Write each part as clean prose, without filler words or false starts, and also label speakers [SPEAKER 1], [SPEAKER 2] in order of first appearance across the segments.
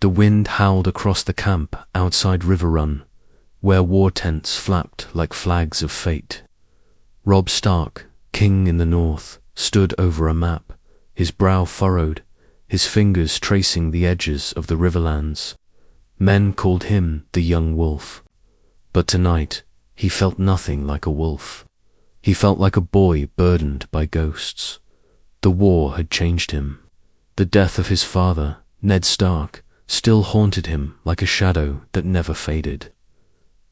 [SPEAKER 1] The wind howled across the camp outside River Run, where war tents flapped like flags of fate. Robb Stark, king in the north, stood over a map, his brow furrowed, his fingers tracing the edges of the riverlands. Men called him the young wolf. But tonight, he felt nothing like a wolf. He felt like a boy burdened by ghosts. The war had changed him. The death of his father, Ned Stark, still haunted him like a shadow that never faded.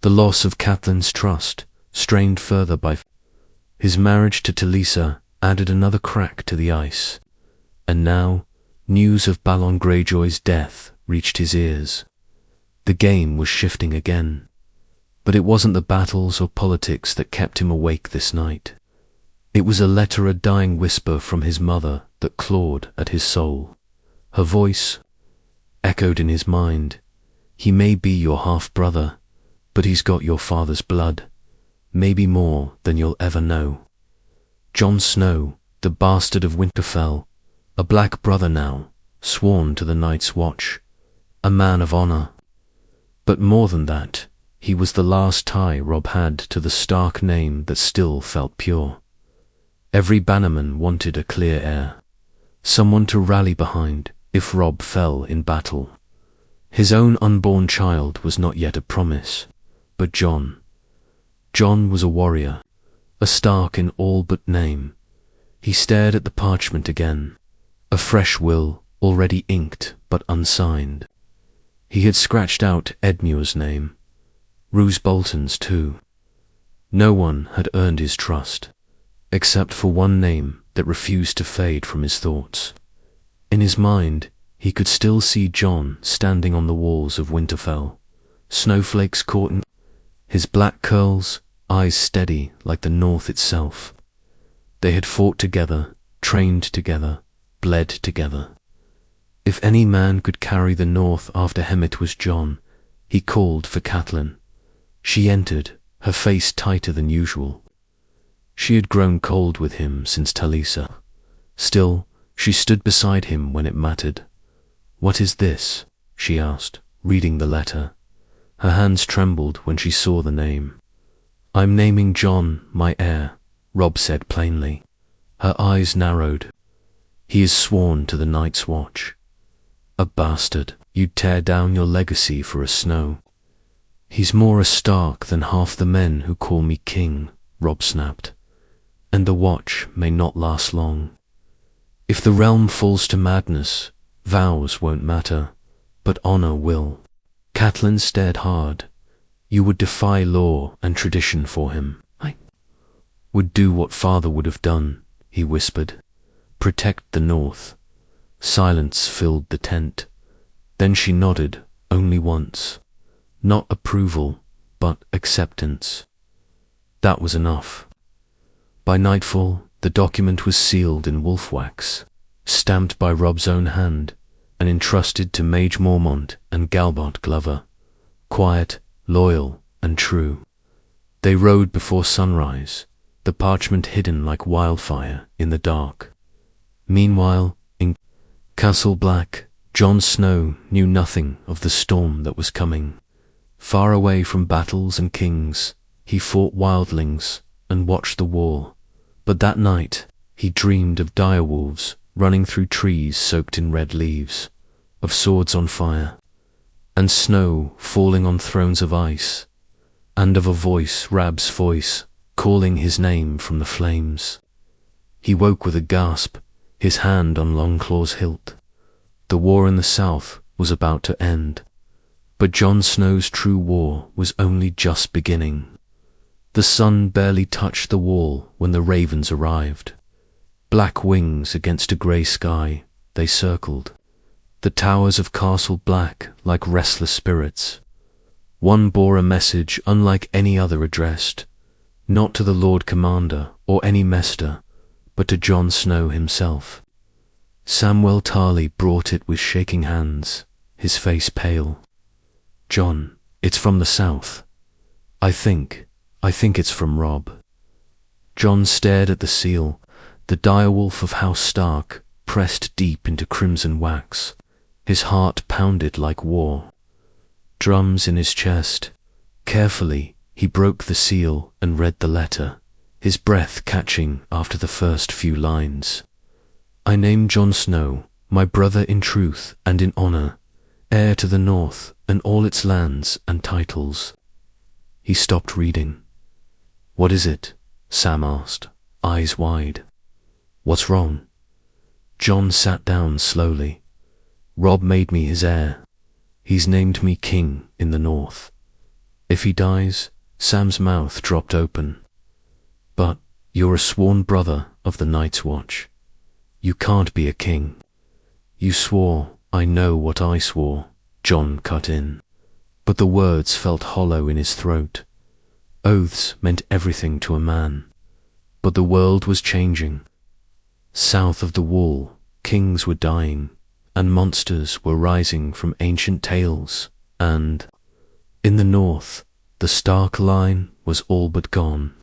[SPEAKER 1] The loss of Catelyn's trust, strained further by his marriage to Talisa, added another crack to the ice. And now, news of Balon Greyjoy's death reached his ears. The game was shifting again. But it wasn't the battles or politics that kept him awake this night. It was a letter, a dying whisper from his mother that clawed at his soul. Her voice echoed in his mind. He may be your half-brother, but he's got your father's blood, maybe more than you'll ever know. Jon Snow, the bastard of Winterfell, a black brother now, sworn to the Night's Watch, a man of honor. But more than that, he was the last tie Robb had to the Stark name that still felt pure. Every bannerman wanted a clear heir, someone to rally behind if Robb fell in battle. His own unborn child was not yet a promise, but Jon. Jon was a warrior, a Stark in all but name. He stared at the parchment again, a fresh will already inked but unsigned. He had scratched out Edmure's name, Roose Bolton's too. No one had earned his trust, except for one name that refused to fade from his thoughts. In his mind, he could still see Jon standing on the walls of Winterfell, snowflakes caught in his black curls, eyes steady like the North itself. They had fought together, trained together, bled together. If any man could carry the North after him, it was Jon. He called for Catelyn. She entered, her face tighter than usual. She had grown cold with him since Talisa. Still, she stood beside him when it mattered. "What is this?" she asked, reading the letter. Her hands trembled when she saw the name. "I'm naming Jon my heir," Robb said plainly. Her eyes narrowed. "He is sworn to the Night's Watch." "A bastard. You'd tear down your legacy for a Snow." "He's more a Stark than half the men who call me king," Robb snapped. "And the Watch may not last long. If the realm falls to madness, vows won't matter, but honor will." Catelyn stared hard. "You would defy law and tradition for him." "I would do what father would have done," he whispered. "Protect the North." Silence filled the tent. Then she nodded, only once. Not approval, but acceptance. That was enough. By nightfall, the document was sealed in wolf wax, stamped by Robb's own hand, and entrusted to Mage Mormont and Galbart Glover. Quiet, loyal, and true. They rode before sunrise, the parchment hidden like wildfire in the dark. Meanwhile, in Castle Black, Jon Snow knew nothing of the storm that was coming. Far away from battles and kings, he fought wildlings and watched the war. But that night, he dreamed of direwolves running through trees soaked in red leaves, of swords on fire, and snow falling on thrones of ice, and of a voice, Rabb's voice, calling his name from the flames. He woke with a gasp, his hand on Longclaw's hilt. The war in the south was about to end, but Jon Snow's true war was only just beginning. The sun barely touched the wall when the ravens arrived. Black wings against a grey sky, they circled. The towers of Castle Black like restless spirits. One bore a message unlike any other addressed, not to the Lord Commander or any Mester, but to Jon Snow himself. Samwell Tarly brought it with shaking hands, his face pale. "Jon, it's from the south. I think it's from Robb." Jon stared at the seal, the direwolf of House Stark, pressed deep into crimson wax. His heart pounded like war. Drums in his chest. Carefully, he broke the seal and read the letter, his breath catching after the first few lines. I name Jon Snow, my brother in truth and in honor, heir to the North and all its lands and titles. He stopped reading. What is it? Sam asked, eyes wide. What's wrong? Jon sat down slowly. Robb made me his heir. He's named me king in the North. If he dies, Sam's mouth dropped open. But you're a sworn brother of the Night's Watch. You can't be a king. You swore, I know what I swore, Jon cut in. But the words felt hollow in his throat. Oaths meant everything to a man. But the world was changing. South of the Wall, kings were dying, and monsters were rising from ancient tales, and in the North, the Stark line was all but gone.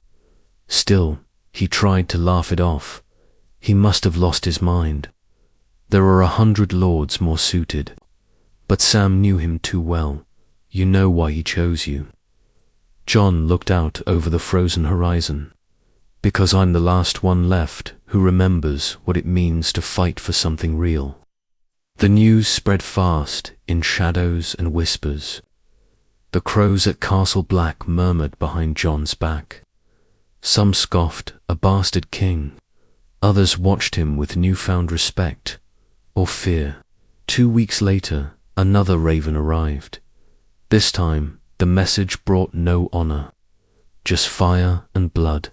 [SPEAKER 1] Still, he tried to laugh it off. He must have lost his mind. There are 100 lords more suited. But Sam knew him too well. You know why he chose you. Jon looked out over the frozen horizon. Because I'm the last one left who remembers what it means to fight for something real. The news spread fast in shadows and whispers. The crows at Castle Black murmured behind Jon's back. Some scoffed, a bastard king. Others watched him with newfound respect, or fear. 2 weeks later, another raven arrived. This time, the message brought no honor, just fire and blood.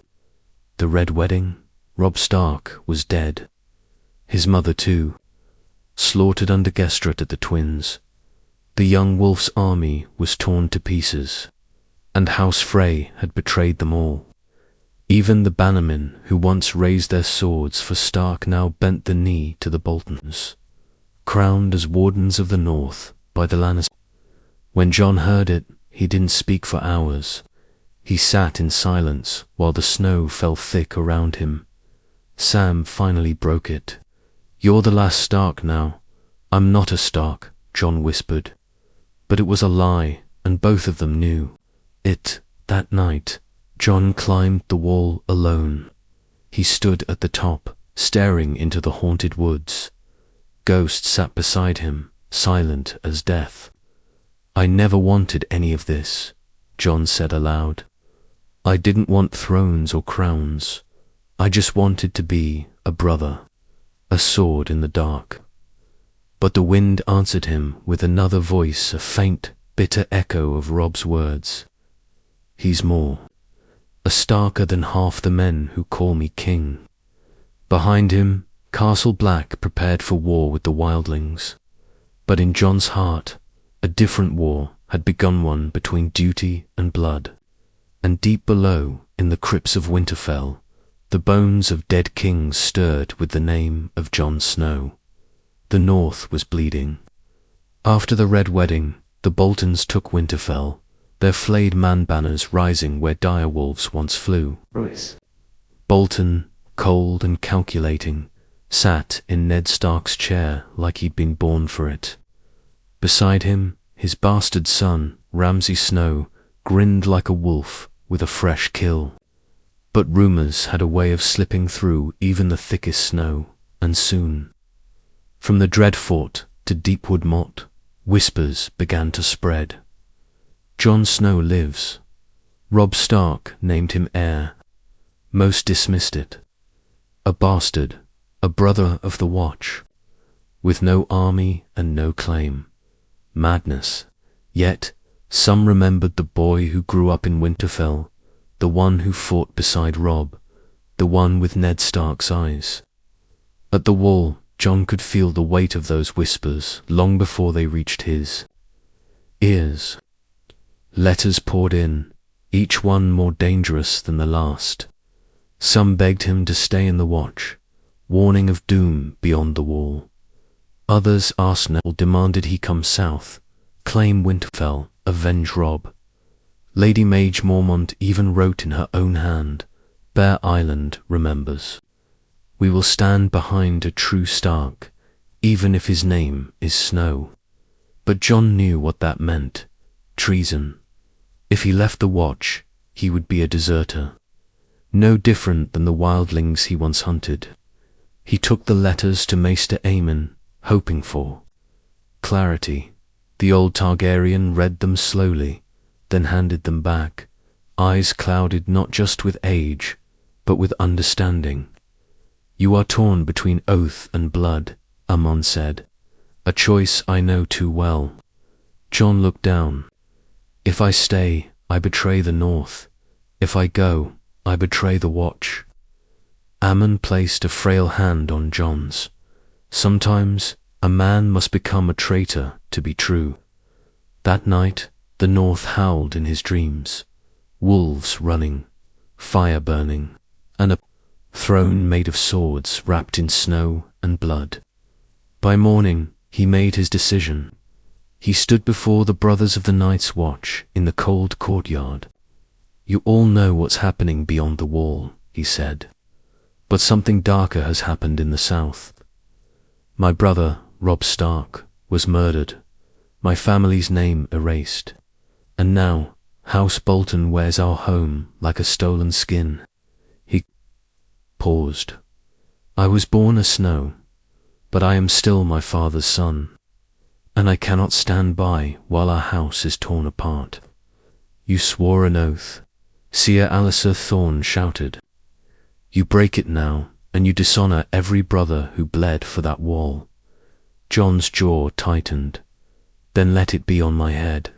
[SPEAKER 1] The Red Wedding, Robb Stark was dead. His mother too, slaughtered under Gestret at the Twins. The young wolf's army was torn to pieces, and House Frey had betrayed them all. Even the bannermen who once raised their swords for Stark now bent the knee to the Boltons, crowned as Wardens of the North by the Lannisters. When Jon heard it, he didn't speak for hours. He sat in silence while the snow fell thick around him. Sam finally broke it. You're the last Stark now. I'm not a Stark, Jon whispered. But it was a lie, and both of them knew it. That night, Jon climbed the wall alone. He stood at the top, staring into the haunted woods. Ghost sat beside him, silent as death. I never wanted any of this, Jon said aloud. I didn't want thrones or crowns. I just wanted to be a brother, a sword in the dark. But the wind answered him with another voice, a faint, bitter echo of Robb's words. He's more. A Starker than half the men who call me king. Behind him, Castle Black prepared for war with the wildlings. But in Jon's heart, a different war had begun, one between duty and blood. And deep below, in the crypts of Winterfell, the bones of dead kings stirred with the name of Jon Snow. The North was bleeding. After the Red Wedding, the Boltons took Winterfell, their flayed man-banners rising where direwolves once flew. Bolton, cold and calculating, sat in Ned Stark's chair like he'd been born for it. Beside him, his bastard son, Ramsay Snow, grinned like a wolf with a fresh kill. But rumors had a way of slipping through even the thickest snow, and soon, from the Dreadfort to Deepwood Motte, whispers began to spread. Jon Snow lives. Robb Stark named him heir. Most dismissed it. A bastard, a brother of the Watch, with no army and no claim. Madness. Yet, some remembered the boy who grew up in Winterfell, the one who fought beside Robb, the one with Ned Stark's eyes. At the wall, Jon could feel the weight of those whispers long before they reached his ears. Letters poured in, each one more dangerous than the last. Some begged him to stay in the Watch, warning of doom beyond the wall. Others asked Ned, demanded he come south, claim Winterfell, avenge Robb. Lady Mage Mormont even wrote in her own hand, Bear Island remembers. We will stand behind a true Stark, even if his name is Snow. But Jon knew what that meant: treason. If he left the watch, he would be a deserter, no different than the wildlings he once hunted. He took the letters to Maester Aemon, hoping for clarity. The old Targaryen read them slowly, then handed them back, eyes clouded not just with age, but with understanding. "You are torn between oath and blood," Aemon said. "A choice I know too well." Jon looked down. "If I stay, I betray the North. If I go, I betray the Watch." Aemon placed a frail hand on Jon's. Sometimes a man must become a traitor to be true. That night, the North howled in his dreams. Wolves running, fire burning, and a throne made of swords wrapped in snow and blood. By morning, he made his decision. He stood before the brothers of the Night's Watch in the cold courtyard. "You all know what's happening beyond the wall," he said. "But something darker has happened in the south. My brother, Robb Stark, was murdered, my family's name erased, and now House Bolton wears our home like a stolen skin." He paused. "I was born a Snow, but I am still my father's son, and I cannot stand by while our house is torn apart." "You swore an oath," Seer Alliser Thorne shouted. "You break it now, and you dishonor every brother who bled for that wall." Jon's jaw tightened. "Then let it be on my head.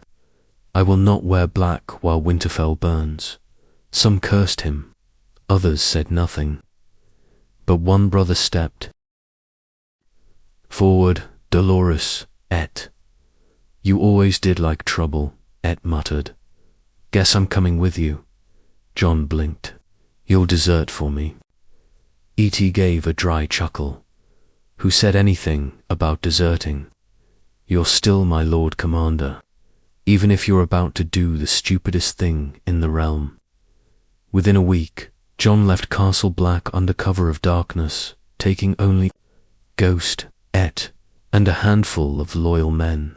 [SPEAKER 1] I will not wear black while Winterfell burns." Some cursed him, others said nothing. But one brother stepped forward. "Dolorous, Et. You always did like trouble," Et muttered. "Guess I'm coming with you." Jon blinked. "You'll desert for me." E.T. gave a dry chuckle. "Who said anything about deserting? You're still my Lord Commander, even if you're about to do the stupidest thing in the realm." Within a week, Jon left Castle Black under cover of darkness, taking only Ghost, Et, and a handful of loyal men.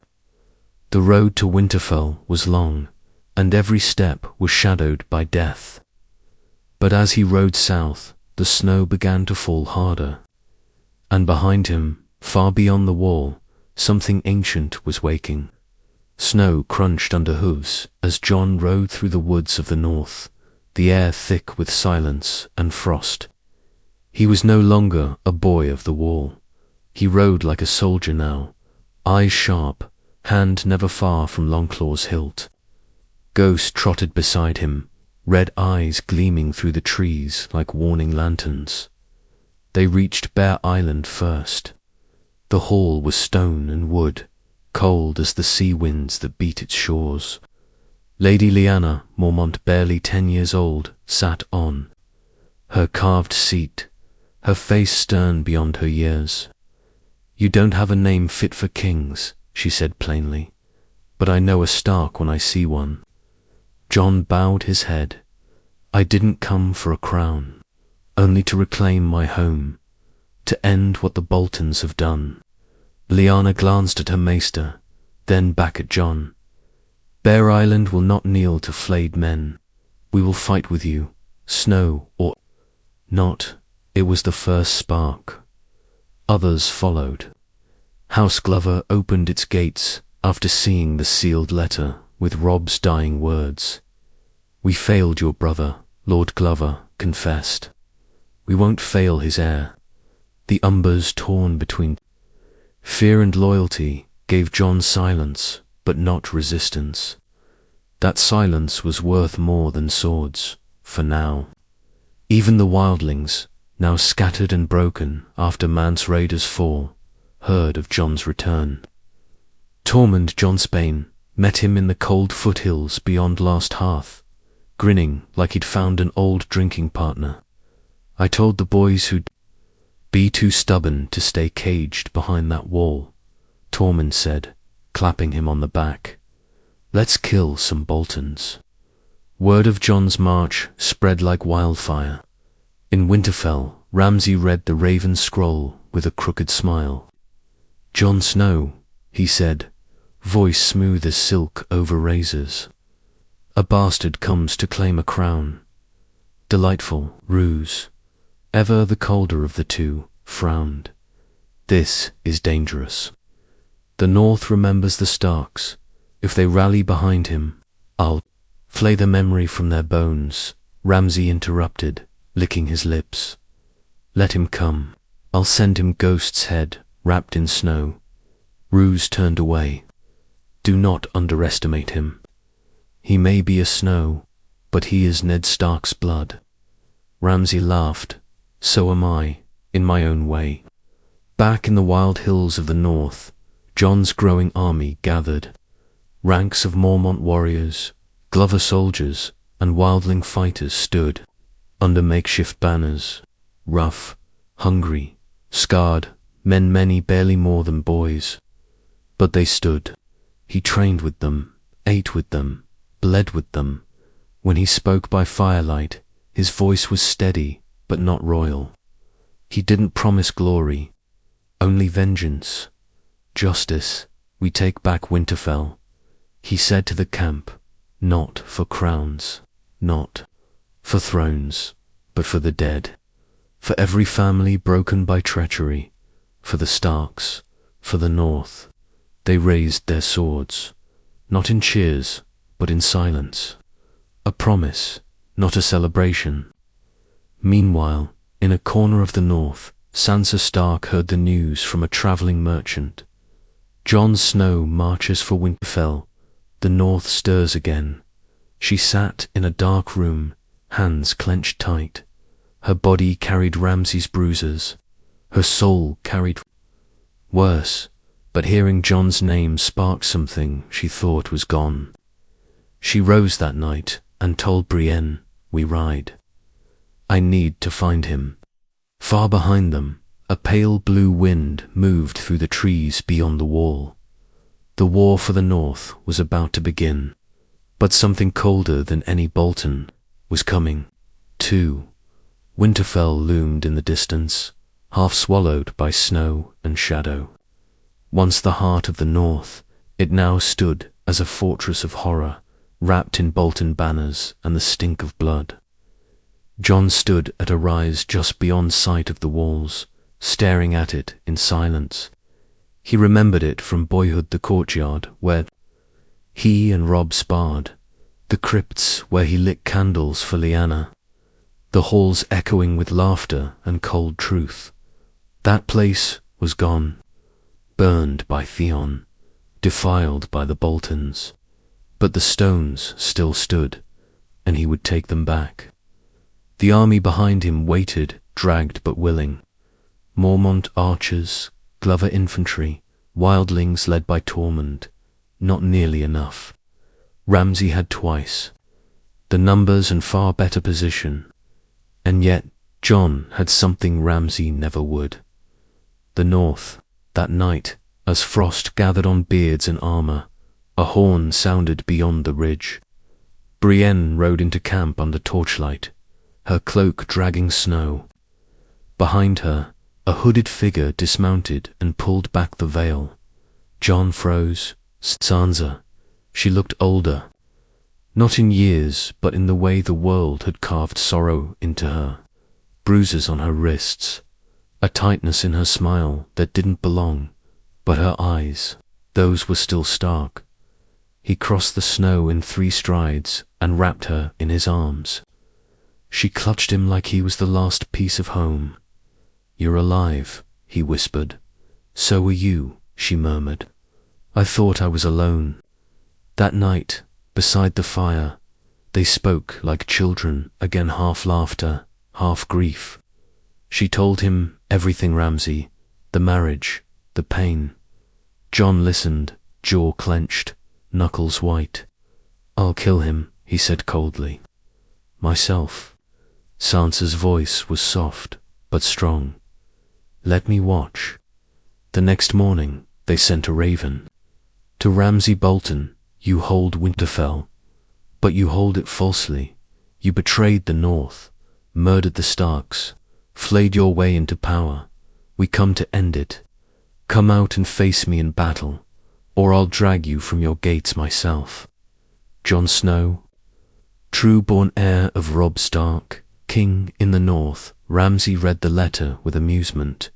[SPEAKER 1] The road to Winterfell was long, and every step was shadowed by death. But as he rode south, the snow began to fall harder, and behind him, far beyond the wall, something ancient was waking. Snow crunched under hooves as Jon rode through the woods of the north, the air thick with silence and frost. He was no longer a boy of the wall. He rode like a soldier now, eyes sharp, hand never far from Longclaw's hilt. Ghost trotted beside him, red eyes gleaming through the trees like warning lanterns. They reached Bear Island first. The hall was stone and wood, cold as the sea winds that beat its shores. Lady Lyanna Mormont, barely 10 years old, sat on her carved seat, her face stern beyond her years. "You don't have a name fit for kings," she said plainly, "but I know a Stark when I see one." Jon bowed his head. "I didn't come for a crown, only to reclaim my home, to end what the Boltons have done." Lyanna glanced at her maester, then back at Jon. "Bear Island will not kneel to flayed men. We will fight with you, Snow or not." It was the first spark. Others followed. House Glover opened its gates after seeing the sealed letter with Robb's dying words. "We failed your brother," Lord Glover confessed. "We won't fail his heir." The Umbers, torn between fear and loyalty, gave Jon silence, but not resistance. That silence was worth more than swords, for now. Even the wildlings, now scattered and broken after Mance Rayder's fall, heard of Jon's return. Tormund Jonsbane met him in the cold foothills beyond Last Hearth, grinning like he'd found an old drinking partner. "I told the boys who'd be too stubborn to stay caged behind that wall," Tormund said, clapping him on the back. "Let's kill some Boltons." Word of Jon's march spread like wildfire. In Winterfell, Ramsay read the Raven Scroll with a crooked smile. "Jon Snow," he said, voice smooth as silk over razors. "A bastard comes to claim a crown." Delightful ruse. Ever the colder of the two frowned. This is dangerous. The North remembers the Starks. If they rally behind him, I'll flay the memory from their bones. Ramsay interrupted, licking his lips. "Let him come. I'll send him Ghost's head, wrapped in snow." Roose turned away. "Do not underestimate him. He may be a Snow, but he is Ned Stark's blood." Ramsay laughed. "So am I, in my own way." Back in the wild hills of the north, Jon's growing army gathered. Ranks of Mormont warriors, Glover soldiers, and wildling fighters stood under makeshift banners. Rough, hungry, scarred, men many barely more than boys. But they stood. He trained with them, ate with them, bled with them. When he spoke by firelight, his voice was steady but not royal. He didn't promise glory, only vengeance. "Justice, we take back Winterfell," he said to the camp, "not for crowns, not for thrones, but for the dead, for every family broken by treachery, for the Starks, for the North." They raised their swords, not in cheers, but in silence. A promise, not a celebration. Meanwhile, in a corner of the North, Sansa Stark heard the news from a traveling merchant. "Jon Snow marches for Winterfell. The North stirs again." She sat in a dark room, hands clenched tight. Her body carried Ramsay's bruises. Her soul carried worse, but hearing Jon's name sparked something she thought was gone. She rose that night and told Brienne, "We ride. I need to find him." Far behind them, a pale blue wind moved through the trees beyond the wall. The war for the North was about to begin, but something colder than any Bolton was coming, too. Winterfell loomed in the distance, half swallowed by snow and shadow. Once the heart of the North, it now stood as a fortress of horror, wrapped in Bolton banners and the stink of blood. Jon stood at a rise just beyond sight of the walls, staring at it in silence. He remembered it from boyhood, the courtyard where he and Robb sparred, the crypts where he lit candles for Lyanna, the halls echoing with laughter and cold truth. That place was gone, burned by Theon, defiled by the Boltons. But the stones still stood, and he would take them back. The army behind him waited, dragged but willing. Mormont archers, Glover infantry, wildlings led by Tormund. Not nearly enough. Ramsay had twice the numbers and far better position. And yet Jon had something Ramsay never would. The North, that night, as frost gathered on beards and armor, a horn sounded beyond the ridge. Brienne rode into camp under torchlight, her cloak dragging snow. Behind her, a hooded figure dismounted and pulled back the veil. Jon froze. Sansa. She looked older. Not in years, but in the way the world had carved sorrow into her. Bruises on her wrists, a tightness in her smile that didn't belong, but her eyes, those were still Stark. He crossed the snow in 3 strides and wrapped her in his arms. She clutched him like he was the last piece of home. "You're alive," he whispered. "So are you," she murmured. "I thought I was alone." That night, beside the fire, they spoke like children, again half laughter, half grief. She told him everything, Ramsay, the marriage, the pain. Jon listened, jaw clenched, knuckles white. "I'll kill him," he said coldly. "Myself." Sansa's voice was soft, but strong. "Let me watch." The next morning, they sent a raven. "To Ramsay Bolton, you hold Winterfell, but you hold it falsely. You betrayed the North, murdered the Starks, flayed your way into power. We come to end it. Come out and face me in battle, or I'll drag you from your gates myself. Jon Snow, true-born heir of Robb Stark, king in the north. Ramsay read the letter with amusement.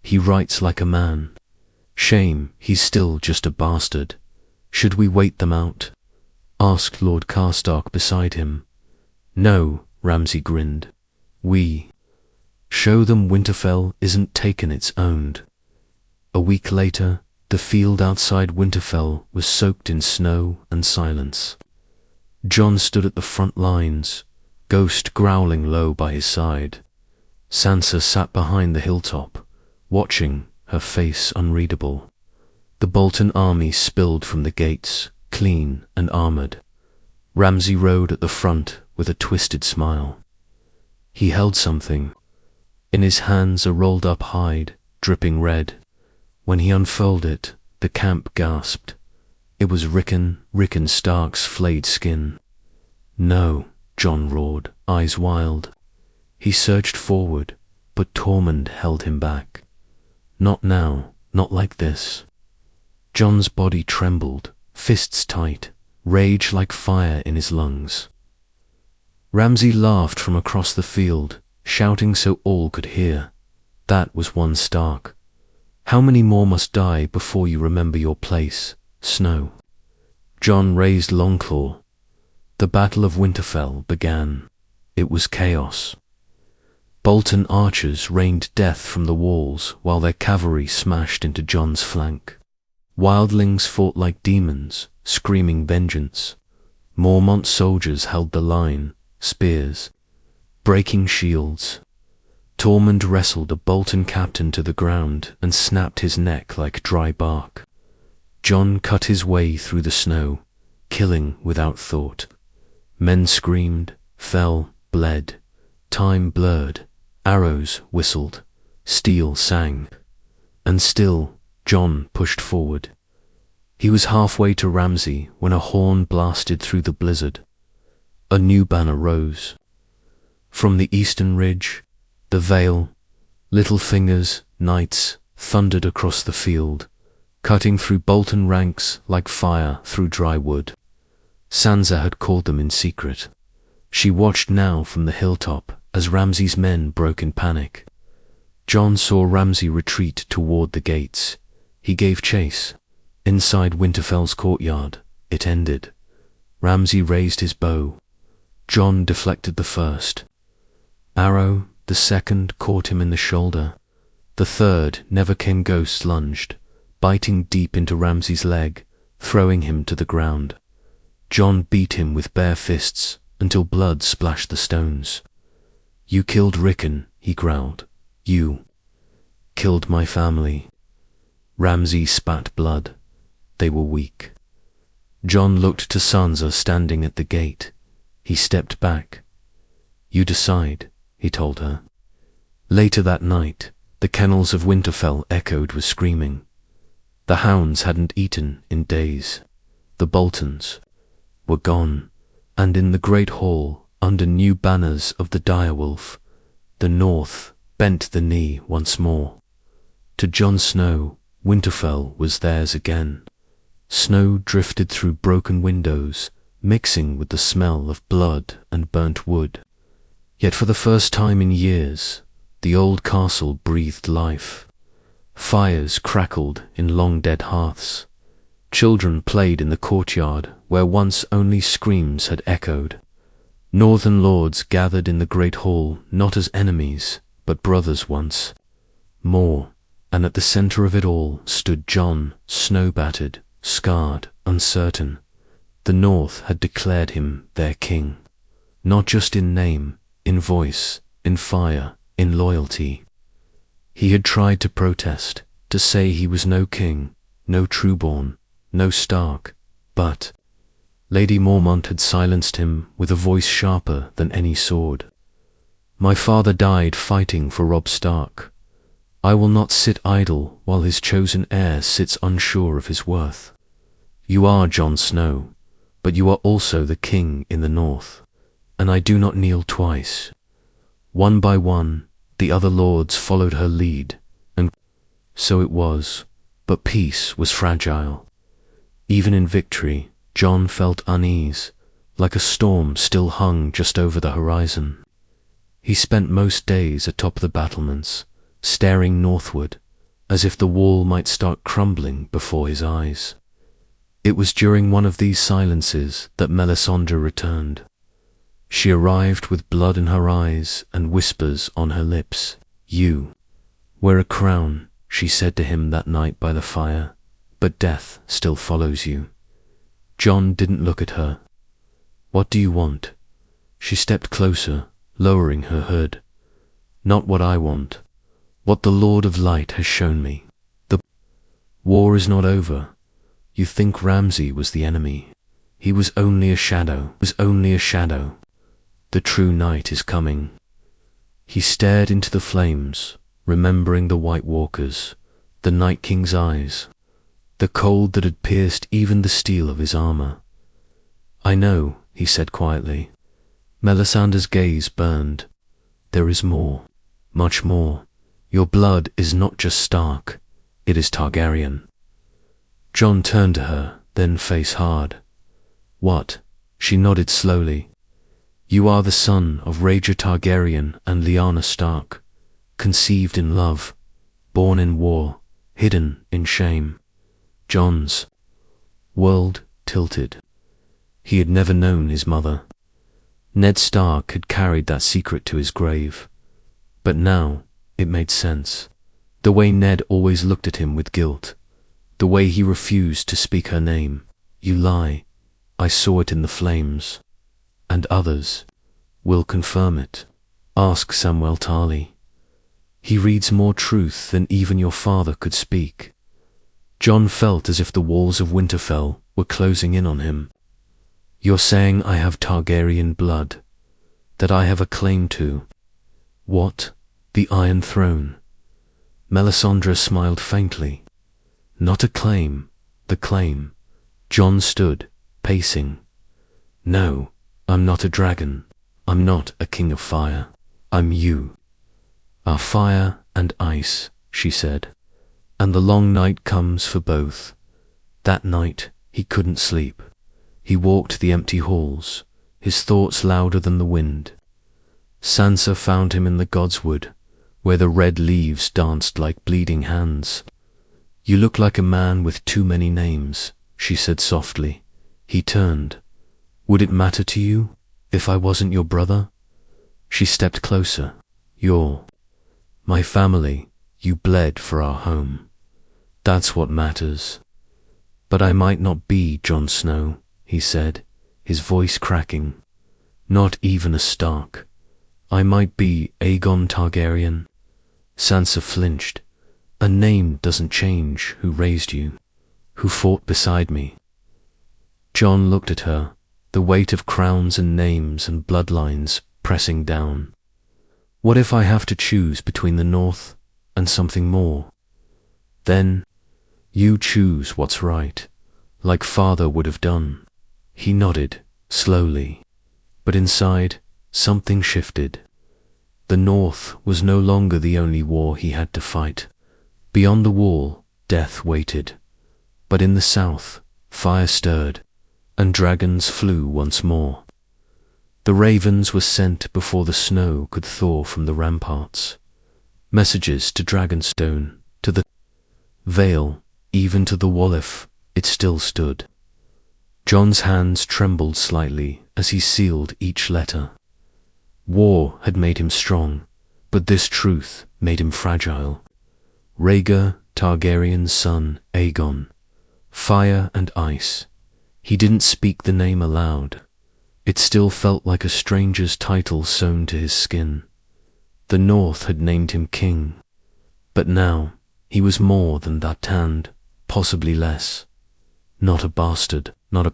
[SPEAKER 1] He writes like a man. Shame, he's still just a bastard. Should we wait them out? Asked Lord Karstark beside him. No, Ramsay grinned. We show them Winterfell isn't taken, it's owned. A week later, the field outside Winterfell was soaked in snow and silence. Jon stood at the front lines, Ghost growling low by his side. Sansa sat behind the hilltop, watching, her face unreadable. The Bolton army spilled from the gates, clean and armored. Ramsay rode at the front with a twisted smile. He held something. In his hands a rolled-up hide, dripping red. When he unfurled it, the camp gasped. It was Rickon Stark's flayed skin. No, Jon roared, eyes wild. He surged forward, but Tormund held him back. Not now, not like this. Jon's body trembled, fists tight, rage like fire in his lungs. Ramsay laughed from across the field, shouting so all could hear. That was one Stark. How many more must die before you remember your place, Snow? Jon raised Longclaw. The Battle of Winterfell began. It was chaos. Bolton archers rained death from the walls while their cavalry smashed into Jon's flank. Wildlings fought like demons, screaming vengeance. Mormont soldiers held the line, spears, breaking shields. Tormund wrestled a Bolton captain to the ground and snapped his neck like dry bark. Jon cut his way through the snow, killing without thought. Men screamed, fell, bled. Time blurred. Arrows whistled. Steel sang. And still, Jon pushed forward. He was halfway to Ramsay when a horn blasted through the blizzard. A new banner rose. From the eastern ridge, the Vale, Littlefingers, knights, thundered across the field, cutting through Bolton ranks like fire through dry wood. Sansa had called them in secret. She watched now from the hilltop as Ramsay's men broke in panic. Jon saw Ramsay retreat toward the gates. He gave chase. Inside Winterfell's courtyard, it ended. Ramsay raised his bow. Jon deflected the first. Arrow, the second, caught him in the shoulder. The third, Never-King Ghost, lunged, biting deep into Ramsay's leg, throwing him to the ground. Jon beat him with bare fists until blood splashed the stones. You killed Rickon, he growled. You killed my family. Ramsay spat blood. They were weak. Jon looked to Sansa standing at the gate. He stepped back. You decide, he told her. Later that night, the kennels of Winterfell echoed with screaming. The hounds hadn't eaten in days. The Boltons were gone, and in the great hall, under new banners of the direwolf, the North bent the knee once more. To Jon Snow, Winterfell was theirs again. Snow drifted through broken windows, mixing with the smell of blood and burnt wood. Yet for the first time in years, the old castle breathed life. Fires crackled in long-dead hearths. Children played in the courtyard where once only screams had echoed. Northern lords gathered in the great hall not as enemies, but brothers once. More, and at the center of it all stood Jon, snow-battered, scarred, uncertain. The North had declared him their king, not just in name, in voice, in fire, in loyalty. He had tried to protest, to say he was no king, no trueborn, no Stark, but Lady Mormont had silenced him with a voice sharper than any sword. My father died fighting for Robb Stark. I will not sit idle while his chosen heir sits unsure of his worth. You are Jon Snow, but you are also the king in the North, and I do not kneel twice. One by one, the other lords followed her lead, and so it was, But peace was fragile. Even in victory, Jon felt unease, like a storm still hung just over the horizon. He spent most days atop the battlements, staring northward, as if the wall might start crumbling before his eyes. It was during one of these silences that Melisandre returned. She arrived with blood in her eyes and whispers on her lips. "You wear a crown," she said to him that night by the fire, "but death still follows you." Jon didn't look at her. "What do you want?" She stepped closer, lowering her hood. "Not what I want. What the Lord of Light has shown me. The war is not over. You think Ramsay was the enemy. He was only a shadow. The true night is coming." He stared into the flames, remembering the White Walkers, the Night King's eyes, the cold that had pierced even the steel of his armor. "I know," he said quietly. Melisandre's gaze burned. "There is more, much more. Your blood is not just Stark, it is Targaryen." Jon turned to her, then face hard. "What?" She nodded slowly. "You are the son of Rhaegar Targaryen and Lyanna Stark, conceived in love, born in war, hidden in shame." Jon's world tilted. He had never known his mother. Ned Stark had carried that secret to his grave. But now it made sense. The way Ned always looked at him with guilt. The way he refused to speak her name. "You lie. I saw it in the flames. And others will confirm it. Ask Samwell Tarly. He reads more truth than even your father could speak." Jon felt as if the walls of Winterfell were closing in on him. "You're saying I have Targaryen blood, that I have a claim to. What? The Iron Throne?" Melisandre smiled faintly. "Not a claim, the claim." Jon stood, pacing. "No, I'm not a dragon. I'm not a king of fire. I'm you." "Are fire and ice," she said. "And the long night comes for both." That night he couldn't sleep. He walked the empty halls, his thoughts louder than the wind. Sansa found him in the Godswood, where the red leaves danced like bleeding hands. "You look like a man with too many names," she said softly. He turned. "Would it matter to you if I wasn't your brother?" She stepped closer. "You're my family. You bled for our home. That's what matters." "But I might not be Jon Snow," he said, his voice cracking. "Not even a Stark. I might be Aegon Targaryen." Sansa flinched. "A name doesn't change who raised you, who fought beside me." Jon looked at her, the weight of crowns and names and bloodlines pressing down. "What if I have to choose between the North and something more? Then you choose what's right, like father would have done." He nodded, slowly, but inside something shifted. The North was no longer the only war he had to fight. Beyond the wall, death waited. But in the south, fire stirred, and dragons flew once more. The ravens were sent before the snow could thaw from the ramparts. Messages to Dragonstone, to the Vale, even to the Wallif, it still stood. Jon's hands trembled slightly as he sealed each letter. War had made him strong, but this truth made him fragile. Rhaegar Targaryen's son, Aegon. Fire and ice. He didn't speak the name aloud. It still felt like a stranger's title sewn to his skin. The North had named him king, but now he was more than that, and possibly less. Not a bastard, not a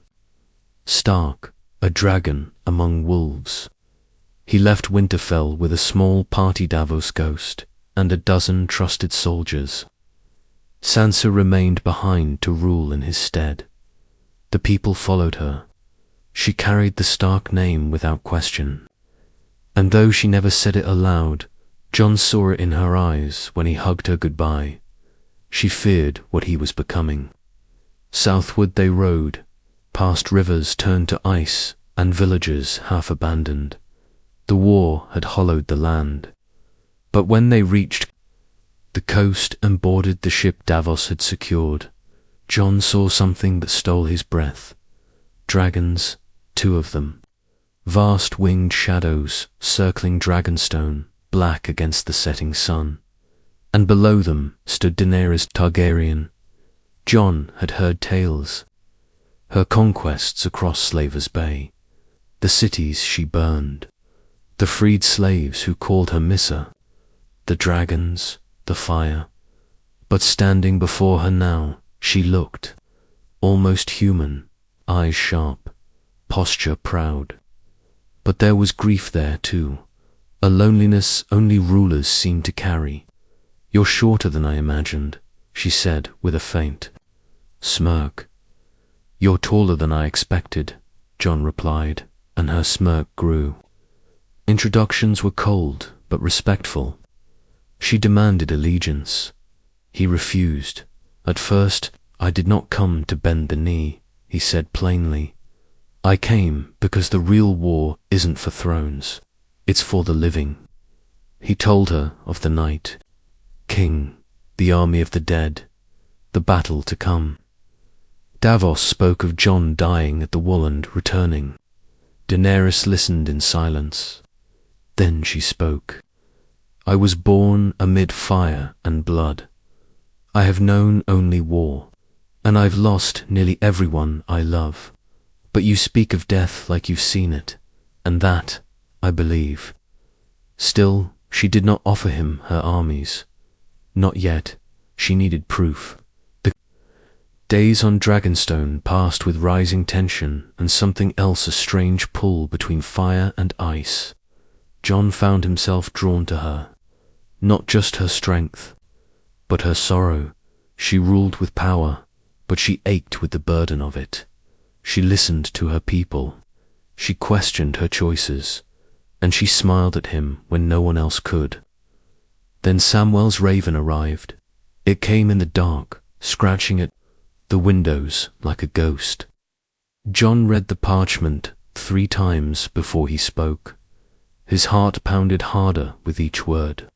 [SPEAKER 1] Stark, a dragon among wolves. He left Winterfell with a small party Davos ghost and a dozen trusted soldiers. Sansa remained behind to rule in his stead. The people followed her. She carried the Stark name without question. And though she never said it aloud, Jon saw it in her eyes when he hugged her goodbye. She feared what he was becoming. Southward they rode, past rivers turned to ice and villages half abandoned. The war had hollowed the land. But when they reached the coast and boarded the ship Davos had secured, Jon saw something that stole his breath. Dragons, 2 of them. Vast winged shadows circling Dragonstone, black against the setting sun. And below them stood Daenerys Targaryen. Jon had heard tales. Her conquests across Slaver's Bay. The cities she burned. The freed slaves who called her Missa. The dragons, the fire. But standing before her now, she looked, almost human, eyes sharp, posture proud. But there was grief there too, a loneliness only rulers seem to carry. "You're shorter than I imagined," she said with a faint smirk. "You're taller than I expected," Jon replied, and her smirk grew. Introductions were cold but respectful. She demanded allegiance. He refused. "At first, I did not come to bend the knee," he said plainly. "I came because the real war isn't for thrones. It's for the living." He told her of the night. King, the army of the dead, the battle to come. Davos spoke of Jon dying at the wall and returning. Daenerys listened in silence. Then she spoke. "I was born amid fire and blood. I have known only war, and I've lost nearly everyone I love. But you speak of death like you've seen it, and that, I believe." Still, she did not offer him her armies. Not yet. She needed proof. The days on Dragonstone passed with rising tension and something else, a strange pull between fire and ice. Jon found himself drawn to her. Not just her strength, but her sorrow. She ruled with power, but she ached with the burden of it. She listened to her people. She questioned her choices, and she smiled at him when no one else could. Then Samwell's raven arrived. It came in the dark, scratching at the windows like a ghost. Jon read the parchment 3 times before he spoke. His heart pounded harder with each word.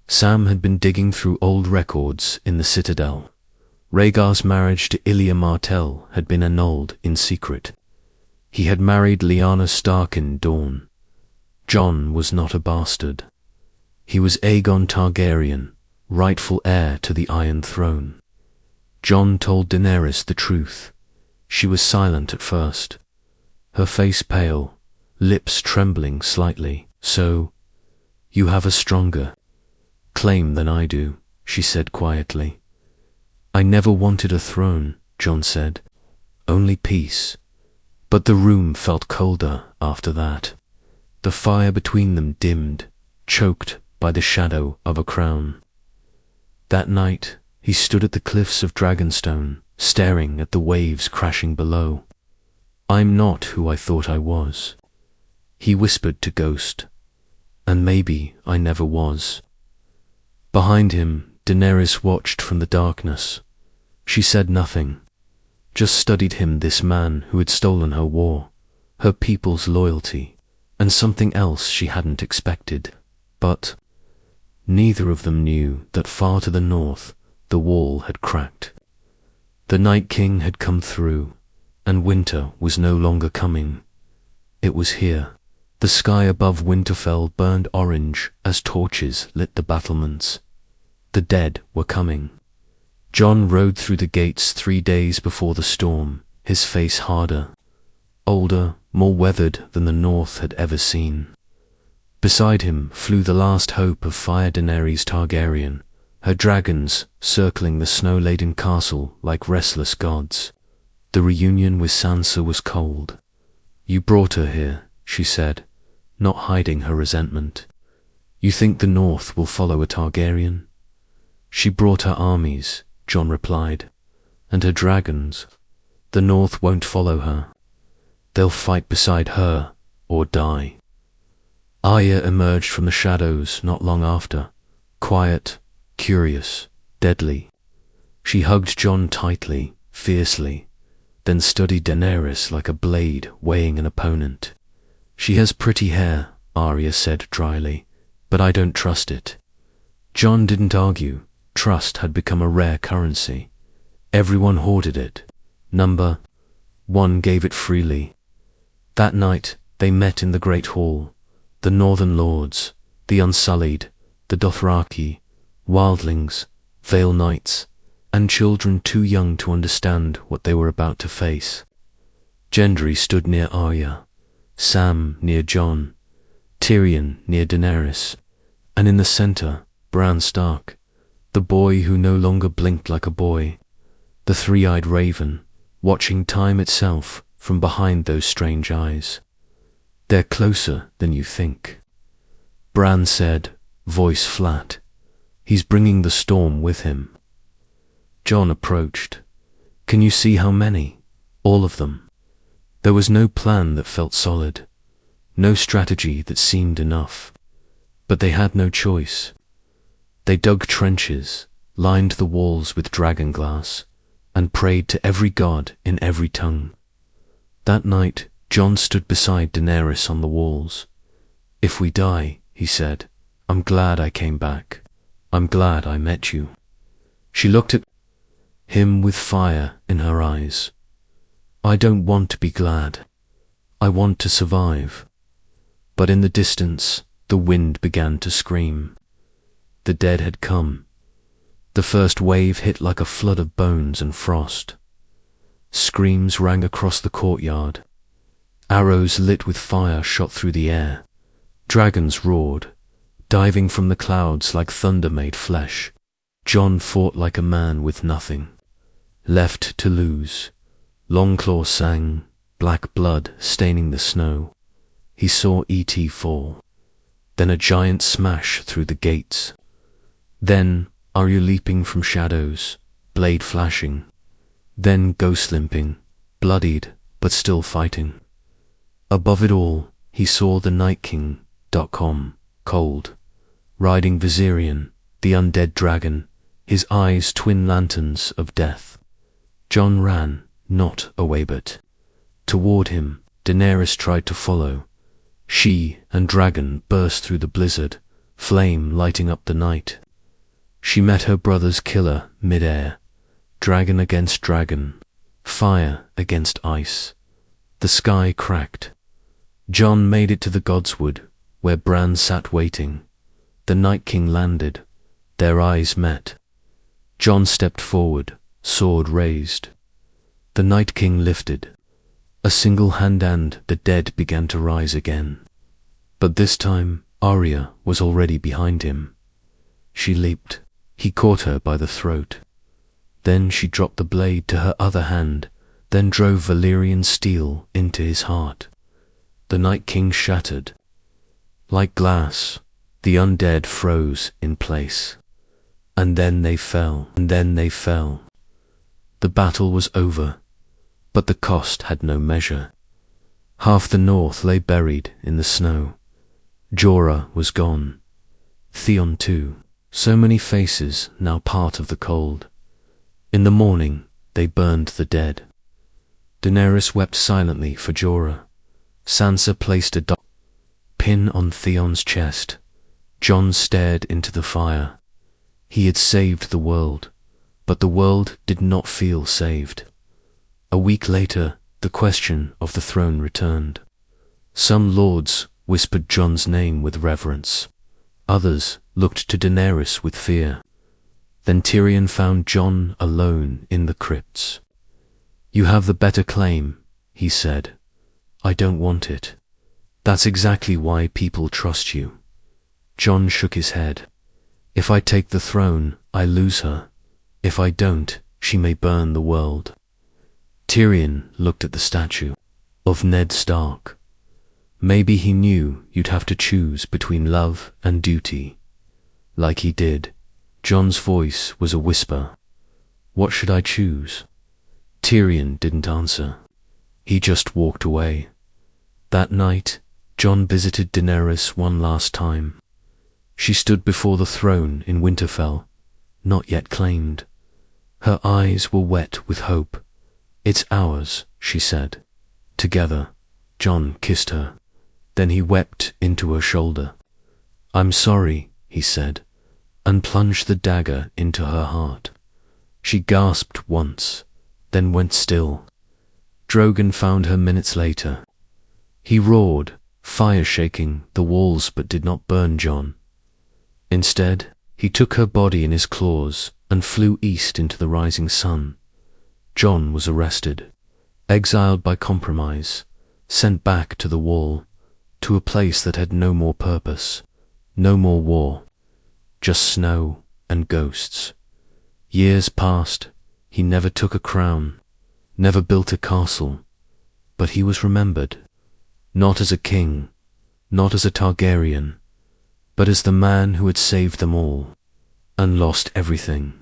[SPEAKER 1] Sam had been digging through old records in the Citadel. Rhaegar's marriage to Ilya Martell had been annulled in secret. He had married Lyanna Stark in Dawn. Jon was not a bastard. He was Aegon Targaryen, rightful heir to the Iron Throne. Jon told Daenerys the truth. She was silent at first, her face pale, lips trembling slightly. "So, you have a stronger claim than I do," she said quietly. "I never wanted a throne," Jon said. "Only peace." But the room felt colder after that. The fire between them dimmed, choked by the shadow of a crown. That night, he stood at the cliffs of Dragonstone, staring at the waves crashing below. "I'm not who I thought I was," he whispered to Ghost, "and maybe I never was." Behind him, Daenerys watched from the darkness. She said nothing, just studied him, this man who had stolen her war, her people's loyalty, and something else she hadn't expected. But neither of them knew that far to the north the wall had cracked. The Night King had come through, and winter was no longer coming. It was here. The sky above Winterfell burned orange as torches lit the battlements. The dead were coming. Jon rode through the gates 3 days before the storm, his face harder, older, more weathered than the North had ever seen. Beside him flew the last hope of Fire Daenerys Targaryen, her dragons circling the snow-laden castle like restless gods. The reunion with Sansa was cold. "You brought her here," she said, not hiding her resentment. "You think the North will follow a Targaryen?" "She brought her armies," Jon replied, "and her dragons. The North won't follow her. They'll fight beside her or die." Arya emerged from the shadows not long after, quiet, curious, deadly. She hugged Jon tightly, fiercely, then studied Daenerys like a blade weighing an opponent. "She has pretty hair," Arya said dryly, "but I don't trust it." Jon didn't argue. Trust had become a rare currency. Everyone hoarded it. Number 1 gave it freely. That night, they met in the Great Hall. The Northern Lords, the Unsullied, the Dothraki, wildlings, Vale Knights, and children too young to understand what they were about to face. Gendry stood near Arya, Sam near Jon, Tyrion near Daenerys, and in the center, Bran Stark, the boy who no longer blinked like a boy, the three-eyed raven, watching time itself from behind those strange eyes. "They're closer than you think," Bran said, voice flat. "He's bringing the storm with him." Jon approached. "Can you see how many?" "All of them." There was no plan that felt solid, no strategy that seemed enough. But they had no choice. They dug trenches, lined the walls with dragon glass, and prayed to every god in every tongue. That night, Jon stood beside Daenerys on the walls. "If we die," he said, "I'm glad I came back. I'm glad I met you." She looked at him with fire in her eyes. "I don't want to be glad. I want to survive." But in the distance, the wind began to scream. The dead had come. The first wave hit like a flood of bones and frost. Screams rang across the courtyard. Arrows lit with fire shot through the air. Dragons roared, diving from the clouds like thunder made flesh. Jon fought like a man with nothing left to lose. Longclaw sang, black blood staining the snow. He saw E.T. fall. Then a giant smash through the gates. Then Arya leaping from shadows, blade flashing. Then Ghost limping, bloodied but still fighting. Above it all, he saw the Night King, cold, riding Viserion, the undead dragon, his eyes twin lanterns of death. Jon ran, not away but toward him. Daenerys tried to follow. She and dragon burst through the blizzard, flame lighting up the night. She met her brother's killer mid-air, dragon against dragon, fire against ice. The sky cracked. Jon made it to the Godswood, where Bran sat waiting. The Night King landed. Their eyes met. Jon stepped forward, sword raised. The Night King lifted. A single hand and the dead began to rise again. But this time, Arya was already behind him. She leaped. He caught her by the throat. Then she dropped the blade to her other hand, then drove Valyrian steel into his heart. The Night King shattered. Like glass, the undead froze in place. And then they fell. The battle was over, but the cost had no measure. Half the north lay buried in the snow. Jorah was gone. Theon too. So many faces now part of the cold. In the morning, they burned the dead. Daenerys wept silently for Jorah. Sansa placed a pin on Theon's chest. Jon stared into the fire. He had saved the world, but the world did not feel saved. A week later, the question of the throne returned. Some lords whispered Jon's name with reverence. Others looked to Daenerys with fear. Then Tyrion found Jon alone in the crypts. "You have the better claim," he said. "I don't want it. That's exactly why people trust you." Jon shook his head. "If I take the throne, I lose her. If I don't, she may burn the world." Tyrion looked at the statue of Ned Stark. Maybe he knew you'd have to choose between love and duty. Like he did. Jon's voice was a whisper. "What should I choose?" Tyrion didn't answer. He just walked away. That night, Jon visited Daenerys one last time. She stood before the throne in Winterfell, not yet claimed. Her eyes were wet with hope. "It's ours," she said. Together, Jon kissed her. Then he wept into her shoulder. "I'm sorry," he said, and plunged the dagger into her heart. She gasped once, then went still. Drogon found her minutes later. He roared, fire shaking the walls, but did not burn Jon. Instead, he took her body in his claws and flew east into the rising sun. Jon was arrested, exiled by compromise, sent back to the Wall, to a place that had no more purpose, no more war, just snow and ghosts. Years passed. He never took a crown, never built a castle, but he was remembered, not as a king, not as a Targaryen, but as the man who had saved them all and lost everything.